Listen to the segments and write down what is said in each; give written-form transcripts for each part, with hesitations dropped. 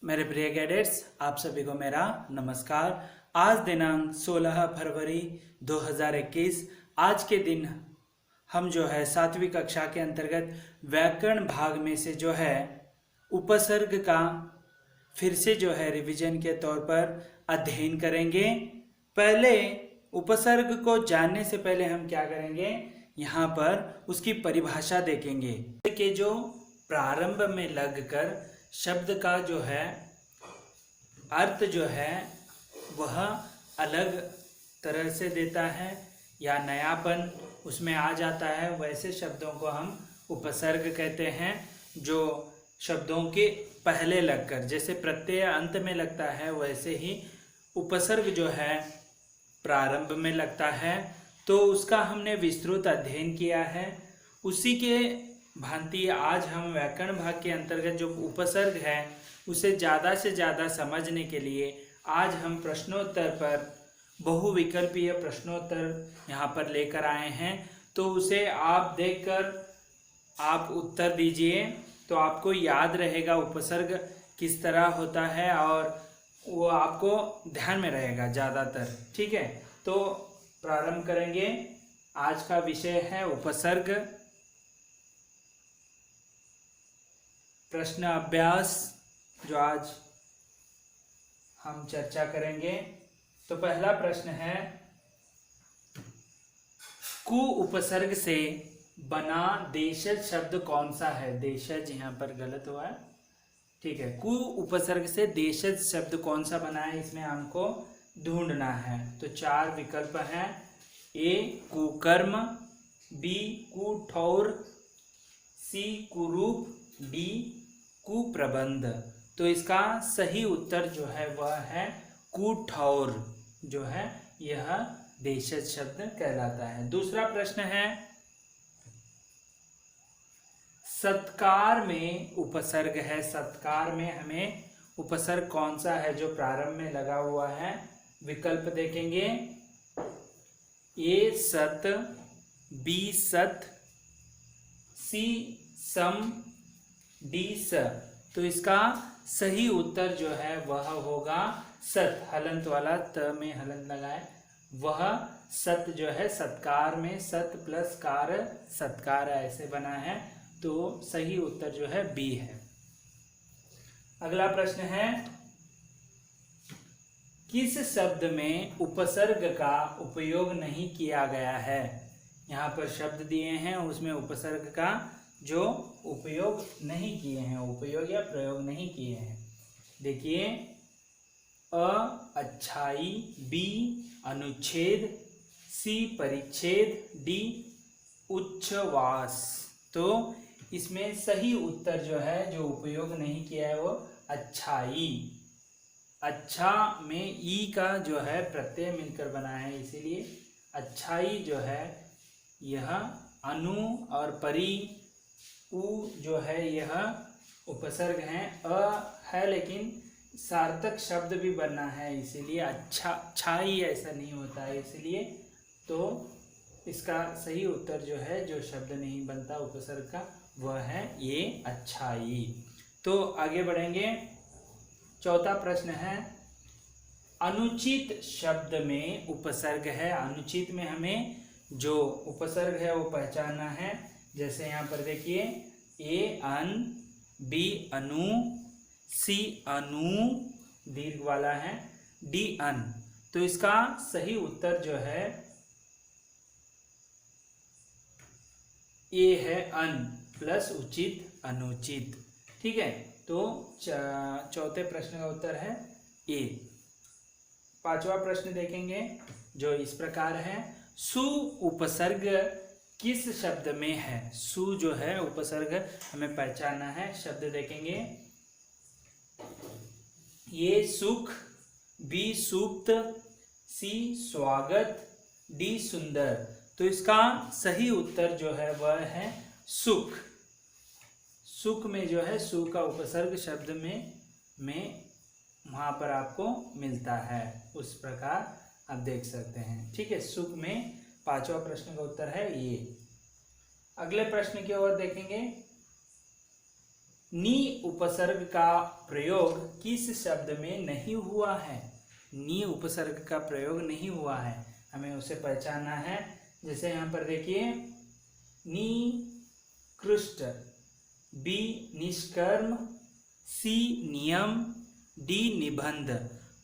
मेरे प्रिय कैडेट्स, आप सभी को मेरा नमस्कार। आज दिनांक 16 फरवरी 2021। आज के दिन हम जो है 7वीं कक्षा के अंतर्गत व्याकरण भाग में से जो है उपसर्ग का फिर से जो है रिवीजन के तौर पर अध्ययन करेंगे। पहले उपसर्ग को जानने से पहले हम क्या करेंगे, यहाँ पर उसकी परिभाषा देखेंगे कि जो प्रारंभ में लगकर शब्द का जो है अर्थ जो है वह अलग तरह से देता है या नयापन उसमें आ जाता है, वैसे शब्दों को हम उपसर्ग कहते हैं। जो शब्दों के पहले लगकर, जैसे प्रत्यय अंत में लगता है, वैसे ही उपसर्ग जो है प्रारंभ में लगता है। तो उसका हमने विस्तृत अध्ययन किया है। उसी के भांति आज हम व्याकरण भाग के अंतर्गत जो उपसर्ग है उसे ज़्यादा से ज़्यादा समझने के लिए आज हम प्रश्नोत्तर पर बहुविकल्पीय प्रश्नोत्तर यहाँ पर लेकर आए हैं। तो उसे आप देखकर आप उत्तर दीजिए तो आपको याद रहेगा उपसर्ग किस तरह होता है और वो आपको ध्यान में रहेगा ज़्यादातर। ठीक है, तो प्रारंभ करेंगे। आज का विषय है उपसर्ग। प्रश्न अभ्यास जो आज हम चर्चा करेंगे। तो पहला प्रश्न है, कु उपसर्ग से बना देशज शब्द कौन सा है? देशज यहाँ पर गलत हुआ है, ठीक है। कु उपसर्ग से देशज शब्द कौन सा बना है, इसमें हमको ढूंढना है। तो 4 विकल्प हैं। ए कुकर्म, बी कुठौर, सी कुरूप, डी कुप्रबंध। तो इसका सही उत्तर जो है वह है कुठौर, जो है यह देशज शब्द कहलाता है। दूसरा प्रश्न है, सत्कार में उपसर्ग है। सत्कार में हमें उपसर्ग कौन सा है जो प्रारंभ में लगा हुआ है? विकल्प देखेंगे। ए सत, बी सत, सी सम, डी स। तो इसका सही उत्तर जो है वह होगा सत। हलंत वाला त में हलंत लगाए, वह सत जो है सत्कार में सत प्लस कार सत्कार ऐसे बना है। तो सही उत्तर जो है बी है। अगला प्रश्न है, किस शब्द में उपसर्ग का उपयोग नहीं किया गया है? यहाँ पर शब्द दिए हैं, उसमें उपसर्ग का जो उपयोग नहीं किए हैं, उपयोग या प्रयोग नहीं किए हैं। देखिए, अ अच्छाई, बी अनुच्छेद, सी परिच्छेद, डी उच्छ्वास। तो इसमें सही उत्तर जो है जो उपयोग नहीं किया है वो अच्छाई। अच्छा में ई का जो है प्रत्यय मिलकर बना है, इसीलिए अच्छाई जो है यह अनु और परी उ जो है यह उपसर्ग है। अ है लेकिन सार्थक शब्द भी बनना है, इसीलिए अच्छा छाई ऐसा नहीं होता है, इसलिए तो इसका सही उत्तर जो है जो शब्द नहीं बनता उपसर्ग का वह है ये अच्छाई। तो आगे बढ़ेंगे। चौथा प्रश्न है, अनुचित शब्द में उपसर्ग है। अनुचित में हमें जो उपसर्ग है वो पहचानना है। जैसे यहाँ पर देखिए, ए अन, बी अनु, सी अनु दीर्घ वाला है, डी अन। तो इसका सही उत्तर जो है ए है अन प्लस उचित अनुचित। ठीक है, तो चौथे प्रश्न का उत्तर है ए। पांचवा प्रश्न देखेंगे जो इस प्रकार है, सु उपसर्ग किस शब्द में है? सु जो है उपसर्ग हमें पहचानना है। शब्द देखेंगे, ये सुख, बी सूक्त, सी स्वागत, डी सुंदर। तो इसका सही उत्तर जो है वह है सुख। सुख में जो है सु का उपसर्ग शब्द में वहां पर आपको मिलता है, उस प्रकार आप देख सकते हैं। ठीक है, सुख में पांचवा प्रश्न का उत्तर है ये। अगले प्रश्न की ओर देखेंगे, नी उपसर्ग का प्रयोग किस शब्द में नहीं हुआ है? नी उपसर्ग का प्रयोग नहीं हुआ है, हमें उसे पहचानना है। जैसे यहाँ पर देखिए, निकृष्ट, बी निष्कर्म, सी नियम, डी निबंध।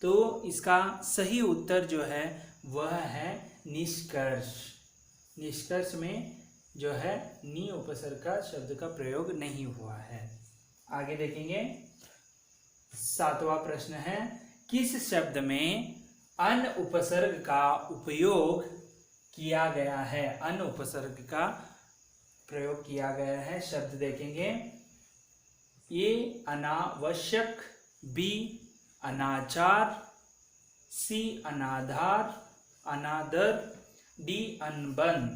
तो इसका सही उत्तर जो है वह है निष्कर्ष। निष्कर्ष में जो है नी उपसर्ग का शब्द का प्रयोग नहीं हुआ है। आगे देखेंगे, 7वां प्रश्न है, किस शब्द में अन उपसर्ग का उपयोग किया गया है? अन उपसर्ग का प्रयोग किया गया है। शब्द देखेंगे, ए अनावश्यक, बी अनाचार, सी अनाधार, अनादर, डी अनबन।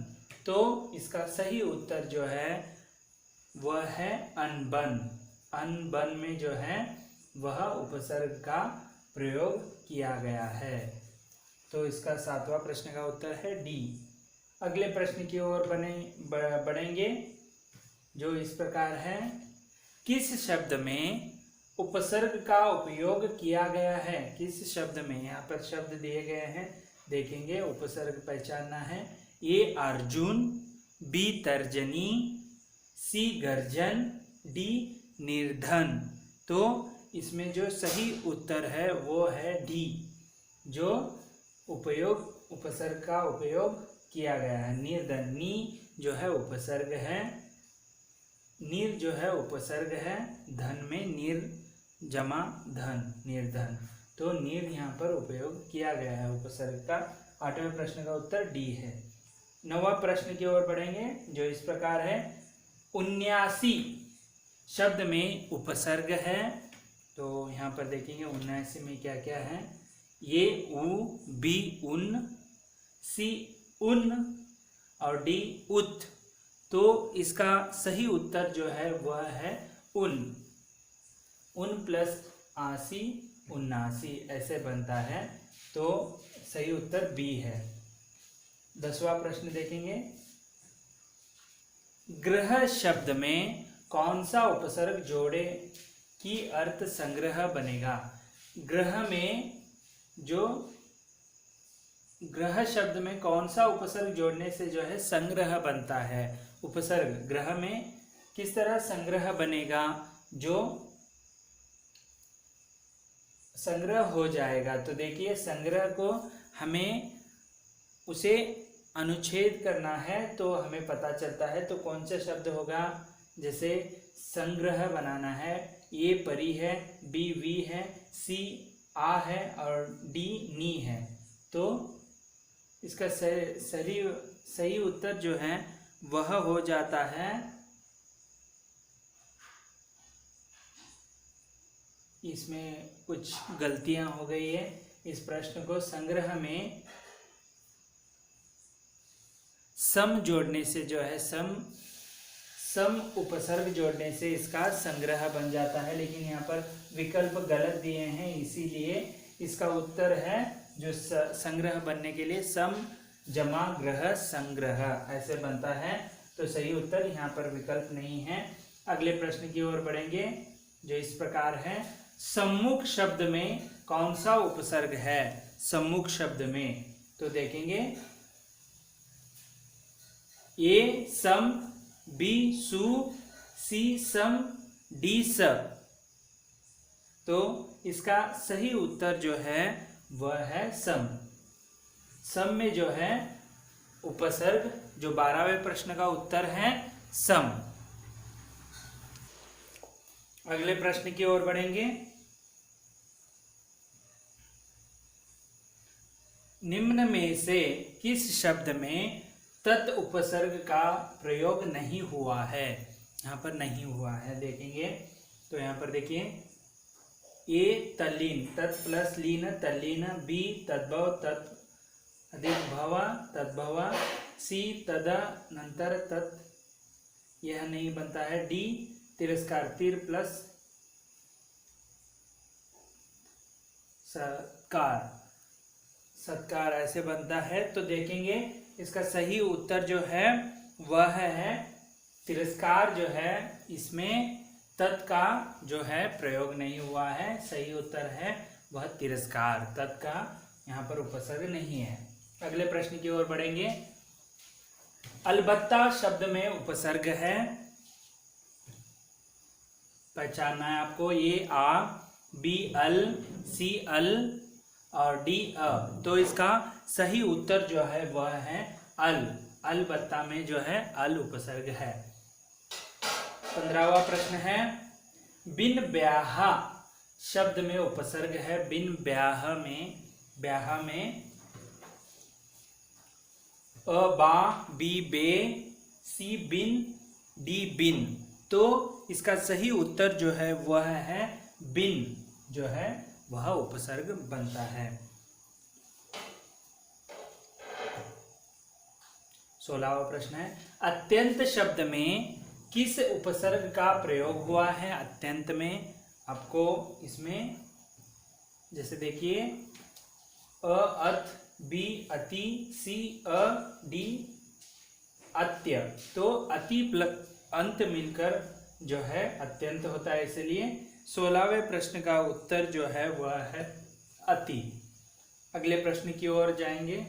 तो इसका सही उत्तर जो है वह है अनबन। अनबन में जो है वह उपसर्ग का प्रयोग किया गया है। तो इसका 7वां प्रश्न का उत्तर है डी। अगले प्रश्न की ओर बढ़ेंगे, जो इस प्रकार है, किस शब्द में उपसर्ग का उपयोग किया गया है? किस शब्द में? यहाँ पर शब्द दिए गए हैं, देखेंगे, उपसर्ग पहचानना है। ए अर्जुन, बी तर्जनी, सी गर्जन, डी निर्धन। तो इसमें जो सही उत्तर है वो है डी, जो उपसर्ग का उपयोग किया गया है। निर्धन, नी जो है उपसर्ग है, निर जो है उपसर्ग है, धन में निर जमा धन, निर्धन। तो निर यहाँ पर उपयोग किया गया है उपसर्ग का। 8वें प्रश्न का उत्तर डी है। 9वां प्रश्न की ओर बढ़ेंगे, जो इस प्रकार है, 79 शब्द में उपसर्ग है। तो यहाँ पर देखेंगे 79 में क्या क्या है। ये उ, बी उन, सी उन और डी उत। तो इसका सही उत्तर जो है वह है उन। उन प्लस आसी 79 ऐसे बनता है। तो सही उत्तर बी है। 10वां प्रश्न देखेंगे, ग्रह शब्द में कौन सा उपसर्ग जोड़े कि अर्थ संग्रह बनेगा? ग्रह में जो ग्रह शब्द में कौन सा उपसर्ग जोड़ने से जो है संग्रह बनता है? उपसर्ग ग्रह में किस तरह संग्रह बनेगा जो संग्रह हो जाएगा? तो देखिए, संग्रह को हमें उसे अनुच्छेद करना है तो हमें पता चलता है। तो कौन सा शब्द होगा? जैसे संग्रह बनाना है, ए परी है, बी वी है, सी आ है और डी नी है। तो इसका सही उत्तर जो है वह हो जाता है, इसमें कुछ गलतियां हो गई है। इस प्रश्न को संग्रह में सम जोड़ने से जो है सम उपसर्ग जोड़ने से इसका संग्रह बन जाता है, लेकिन यहाँ पर विकल्प गलत दिए हैं, इसीलिए इसका उत्तर है जो संग्रह बनने के लिए सम जमा ग्रह संग्रह ऐसे बनता है। तो सही उत्तर यहाँ पर विकल्प नहीं है। अगले प्रश्न की ओर बढ़ेंगे, जो इस प्रकार है, सम्मुख शब्द में कौन सा उपसर्ग है? सम्मुख शब्द में तो देखेंगे, ए सम, बी सु, सी सम, डी स। तो इसका सही उत्तर जो है वह है सम। सम में जो है उपसर्ग, जो 12वें प्रश्न का उत्तर है सम। अगले प्रश्न की ओर बढ़ेंगे, निम्न में से किस शब्द में तत् उपसर्ग का प्रयोग नहीं हुआ है? यहाँ पर नहीं हुआ है, देखेंगे तो यहाँ पर देखिए, ए तल्लीन, तत् प्लस लीन तल्लीन, बी तद्भव तत् अधिक भव तद्भव, सी तदनंतर तत्, यह नहीं बनता है। डी तिरस्कार, तिर प्लस सत्कार, सत्कार ऐसे बनता है। तो देखेंगे इसका सही उत्तर जो है वह है तिरस्कार जो है, इसमें तत् का जो है प्रयोग नहीं हुआ है, सही उत्तर है वह तिरस्कार। तत् का यहाँ पर उपसर्ग नहीं है। अगले प्रश्न की ओर बढ़ेंगे। अलबत्ता शब्द में उपसर्ग है, पहचानना है आपको। ये आ, बी अल, सी अल और डी अ। तो इसका सही उत्तर जो है वह है अल। अलबत्ता में जो है अल उपसर्ग है। 15वां प्रश्न है, बिन ब्याह शब्द में उपसर्ग है। बिन ब्याह में अ बा, बी बे, सी बिन, डी बिन। तो इसका सही उत्तर जो है वह है बिन, जो है वह उपसर्ग बनता है। 16वां प्रश्न है, अत्यंत शब्द में किस उपसर्ग का प्रयोग हुआ है? अत्यंत में आपको इसमें जैसे देखिए, अ अत, बी अति, सी अ, डी अत्य। तो अति प्लस अंत मिलकर जो है अत्यंत होता है, इसलिए 16वें प्रश्न का उत्तर जो है वह है अति। अगले प्रश्न की ओर जाएंगे।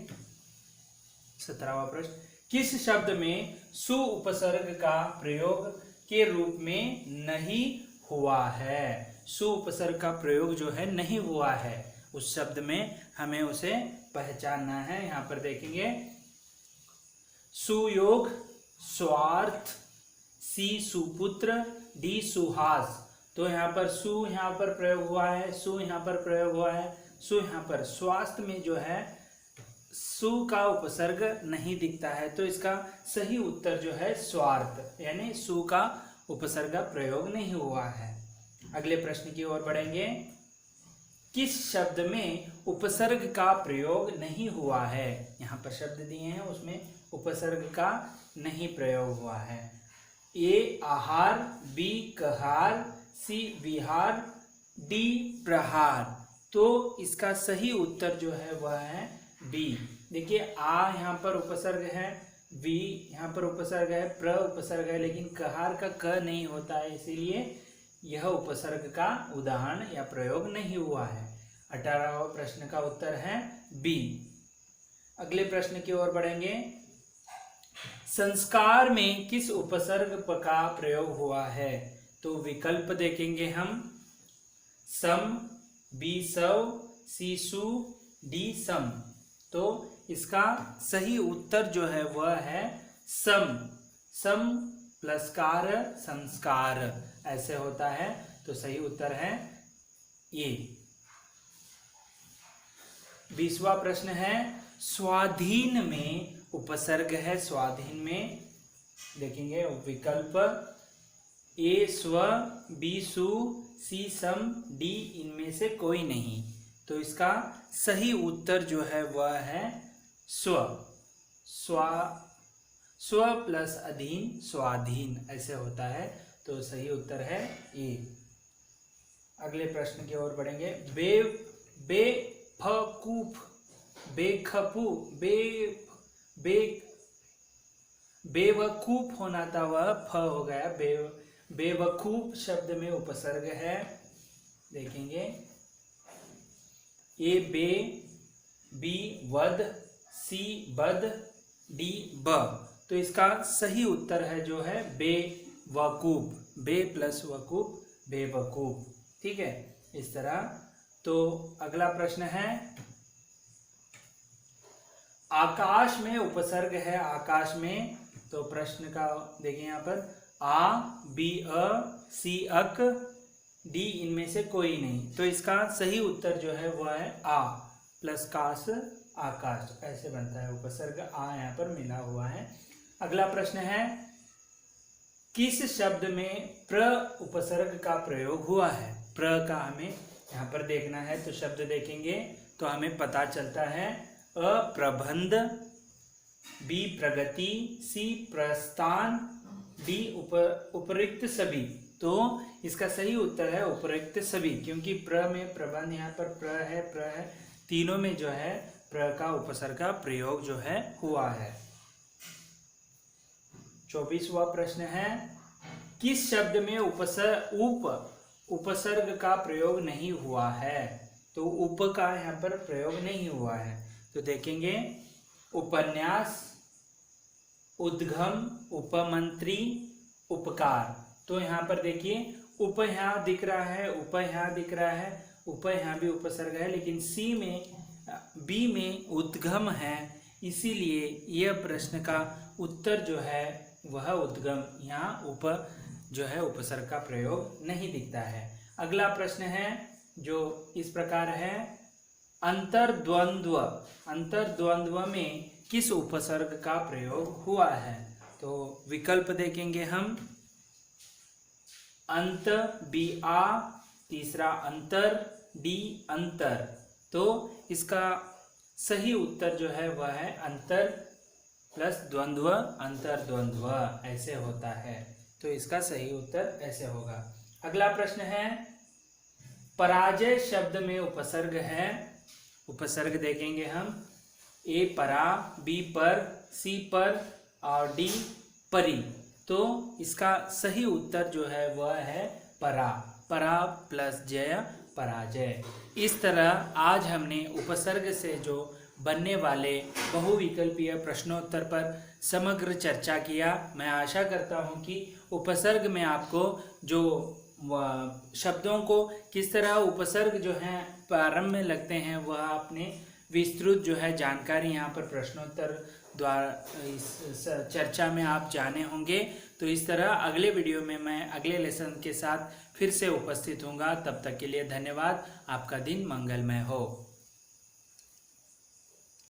17वां प्रश्न, किस शब्द में सु उपसर्ग का प्रयोग के रूप में नहीं हुआ है? सु उपसर्ग का प्रयोग जो है नहीं हुआ है, उस शब्द में हमें उसे पहचानना है। यहां पर देखेंगे, सुयोग, स्वार्थ, सी सुपुत्र, डी सुहास। तो यहाँ पर सु यहाँ पर प्रयोग हुआ है, सु यहाँ पर प्रयोग हुआ है, सु यहाँ पर। स्वास्थ्य में जो है सु का उपसर्ग नहीं दिखता है, तो इसका सही उत्तर जो है स्वार्थ, यानी सु का उपसर्ग का प्रयोग नहीं हुआ है। अगले प्रश्न की ओर बढ़ेंगे। किस शब्द में उपसर्ग का प्रयोग नहीं हुआ है? यहाँ पर शब्द दिए हैं, उसमें उपसर्ग का नहीं प्रयोग हुआ है। ए आहार, बी कहार, सी विहार, डी प्रहार। तो इसका सही उत्तर जो है वह है बी। देखिए, आ यहाँ पर उपसर्ग है, वी यहाँ पर उपसर्ग है, प्र उपसर्ग है, लेकिन कहार का क नहीं होता है, इसीलिए यह उपसर्ग का उदाहरण या प्रयोग नहीं हुआ है। 18वां प्रश्न का उत्तर है बी। अगले प्रश्न की ओर बढ़ेंगे। संस्कार में किस उपसर्ग का प्रयोग हुआ है? तो विकल्प देखेंगे हम। सम, बी सव, सी सु, डी सम। तो इसका सही उत्तर जो है वह है सम। सम प्लस कार संस्कार ऐसे होता है, तो सही उत्तर है ये। 20वां प्रश्न है, स्वाधीन में उपसर्ग है। स्वाधीन में देखेंगे विकल्प, ए स्व, बी सु, सी सम, डी इनमें से कोई नहीं। तो इसका सही उत्तर जो है वह है स्व। स्व प्लस अधीन स्वाधीन ऐसे होता है, तो सही उत्तर है ए। अगले प्रश्न की ओर बढ़ेंगे। बेवकूफ, बेखफू, बेवकूफ होना था, वह फ हो गया। बेवकूफ शब्द में उपसर्ग है। देखेंगे, ए बे, बी वद, सी बद, डी ब। तो इसका सही उत्तर है जो है बेवकूफ। बे प्लस वकूफ, बेवकूफ। ठीक है, इस तरह। तो अगला प्रश्न है, आकाश में उपसर्ग है। आकाश में, तो प्रश्न का देखिए यहाँ पर, आ, बी अ, सी अक, डी इनमें से कोई नहीं। तो इसका सही उत्तर जो है वह है आ प्लस काश आकाश, ऐसे बनता है। उपसर्ग आ यहाँ पर मिला हुआ है। अगला प्रश्न है, किस शब्द में प्र उपसर्ग का प्रयोग हुआ है? प्र का हमें यहाँ पर देखना है, तो शब्द देखेंगे तो हमें पता चलता है। अ प्रबंध, बी प्रगति, सी प्रस्थान, डी उपरिक्त सभी। तो इसका सही उत्तर है उपरिक्त सभी, क्योंकि प्र में प्रबंध, यहाँ पर प्र है, तीनों में जो है प्र का उपसर्ग का प्रयोग जो है हुआ है। 24वां प्रश्न है, किस शब्द में उपसर्ग का प्रयोग नहीं हुआ है? तो उप का यहाँ पर प्रयोग नहीं हुआ है। तो देखेंगे उपन्यास, उद्गम, उपमंत्री, उपकार। तो यहाँ पर देखिए उप यहाँ दिख रहा है, उप यहाँ दिख रहा है, उप यहाँ भी उपसर्ग है, लेकिन सी में बी में उद्गम है, इसीलिए यह प्रश्न का उत्तर जो है वह उद्गम, यहाँ उप जो है उपसर्ग का प्रयोग नहीं दिखता है। अगला प्रश्न है जो इस प्रकार है, अंतर्द्वंद्व। अंतर्द्वंद्व में किस उपसर्ग का प्रयोग हुआ है? तो विकल्प देखेंगे हम, अंत, बी आ, तीसरा अंतर, डी अंतर। तो इसका सही उत्तर जो है वह है अंतर प्लस द्वंद्व, अंतर्द्वंद्व ऐसे होता है। तो इसका सही उत्तर ऐसे होगा। अगला प्रश्न है, पराजय शब्द में उपसर्ग है। उपसर्ग देखेंगे हम, ए परा, बी पर, सी पर और डी परी। तो इसका सही उत्तर जो है वह है परा। परा प्लस जय, पराजय। इस तरह आज हमने उपसर्ग से जो बनने वाले बहुविकल्पीय प्रश्नोत्तर पर समग्र चर्चा किया। मैं आशा करता हूं कि उपसर्ग में आपको जो शब्दों को किस तरह उपसर्ग जो हैं प्रारंभ में लगते हैं वह आपने विस्तृत जो है जानकारी यहाँ पर प्रश्नोत्तर द्वारा इस चर्चा में आप जाने होंगे। तो इस तरह अगले वीडियो में मैं अगले लेसन के साथ फिर से उपस्थित होऊंगा। तब तक के लिए धन्यवाद। आपका दिन मंगलमय हो।